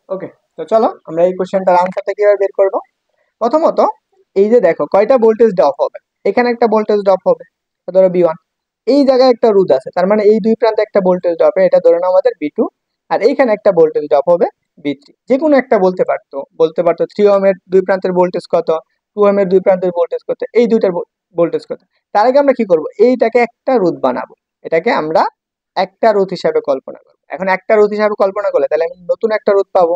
ওকে, তো চলো আমরা এই কোশ্চেনটার আনসারটা কিভাবে বের করব। প্রথমত এই যে দেখো কয়টা ভোল্টেজ ড্রপ হবে, এখানে একটা ভোল্টেজ ড্রপ হবে, ধরো বি1। এই জায়গায় একটা রোধ আছে, তার মানে এই দুই প্রান্তে একটা ভোল্টেজ ড্রপ, এটা ধরে নাও আমাদের বি2। আর এইখানে একটা ভোল্টেজ ড্রপ হবে বি3। যে কোনো একটা বলতে পারতো 3 ওহম এর দুই প্রান্তের ভোল্টেজ কত, 2 ওহম এর দুই প্রান্তের ভোল্টেজ কত, এই দুইটার ভোল্টেজ কত। তার আগে আমরা কি করব, এইটাকে একটা রোধ বানাবো, এটাকে আমরা একটা রোধ হিসাবে কল্পনা করবো। এখন একটা রোধ হিসাবে কল্পনা করলে তাহলে আমি নতুন একটা রোধ পাবো,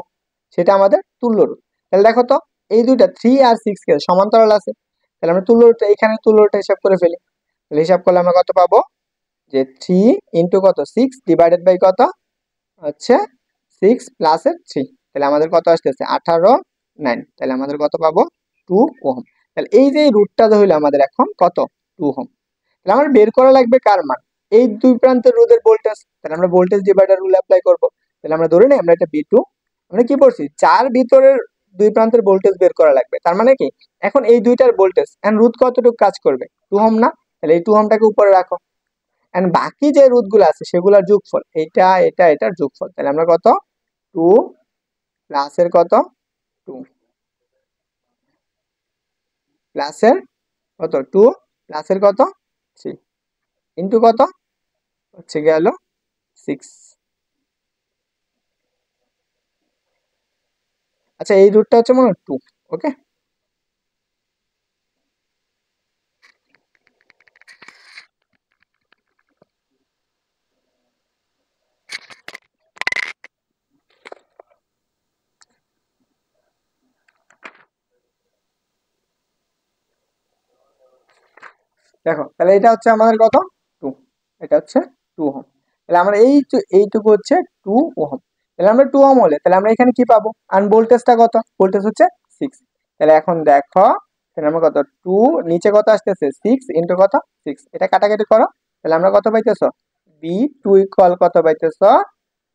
সেটা আমাদের তুল্য রোধ। তাহলে দেখো তো এই দুইটা 3 আর 6 কে সমান্তরাল আছে, তাহলে আমরা তুল্য রোধটা এখানে তুল্য রোধটা হিসাব করে ফেলি। তাহলে হিসাব করলে আমরা কত পাবো, যে 3 × কত 6 ডিভাইডেড বাই কত হচ্ছে 6 প্লাস এর 3, তাহলে আমাদের কত আসতেছে 18 9, তাহলে আমাদের কত পাবো 2 ওহম। তাহলে এই যে রুটটা হইলো আমাদের এখন কত 2 ওহম। তাহলে আমার বের করা লাগবে কার মান, এই দুই প্রান্তের রোধের ভোল্টেজ। তাহলে আমরা ভোল্টেজ ডিভাইডার রুল অ্যাপ্লাই করব। তাহলে আমরা ধরে নিই আমরা এটা বি2, আমরা কি পড়ছি চার ভিতরের দুই প্রান্তের ভোল্টেজ বের করা লাগবে। তার মানে কি এখন এই দুইটার ভোল্টেজ এন্ড রোধ কতটুকু কাজ করবে 2 ওহম না, তাহলে এই 2 ওহমটাকে উপরে রাখো। এন্ড বাকি যে রোধগুলো আছে সেগুলোর যোগফল, এটার যোগফল। তাহলে আমরা কত 2 প্লাসের কত 2 প্লাসের কত 2 প্লাসের কত 3 ইন্টু কত হচ্ছে গেল 6। আচ্ছা এই রুটটা হচ্ছে মনে হয় 2। ওকে, দেখো তাহলে এটা হচ্ছে আমাদের কত 2, এটা হচ্ছে 2 ওহম। তাহলে আমরা এইটুকু হচ্ছে 2 ওহম। তাহলে আমরা 2 ওহম হলে তাহলে আমরা এখানে কি পাবো, আর ভোল্টেজটা কত, ভোল্টেজ হচ্ছে 6। তাহলে এখন দেখো তাহলে আমরা কত 2 নিচে কত আসতেছে 6 ইন্টু কত 6, এটা কাটাকাটি করো। তাহলে আমরা কত পাইতেছো বি2 ইকুয়াল কত পাইতেছো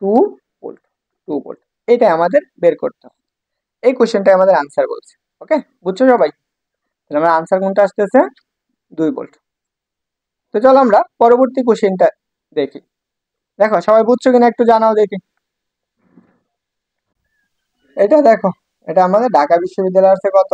2 ভোল্ট। 2 ভোল্ট এটাই আমাদের বের করতে হবে। এই কোশ্চেনটাই আমাদের আনসার বলছে। ওকে, বুঝছো সবাই? তাহলে আমার আনসার কোনটা আসতেছে 2 ভোল্ট। তো চলো আমরা পরবর্তী কোশ্চেনটা দেখি। দেখো সবাই বুঝছো কিনা একটু জানাও দেখি। এটা দেখো, এটা আমাদের ঢাকা বিশ্ববিদ্যালয় আছে কত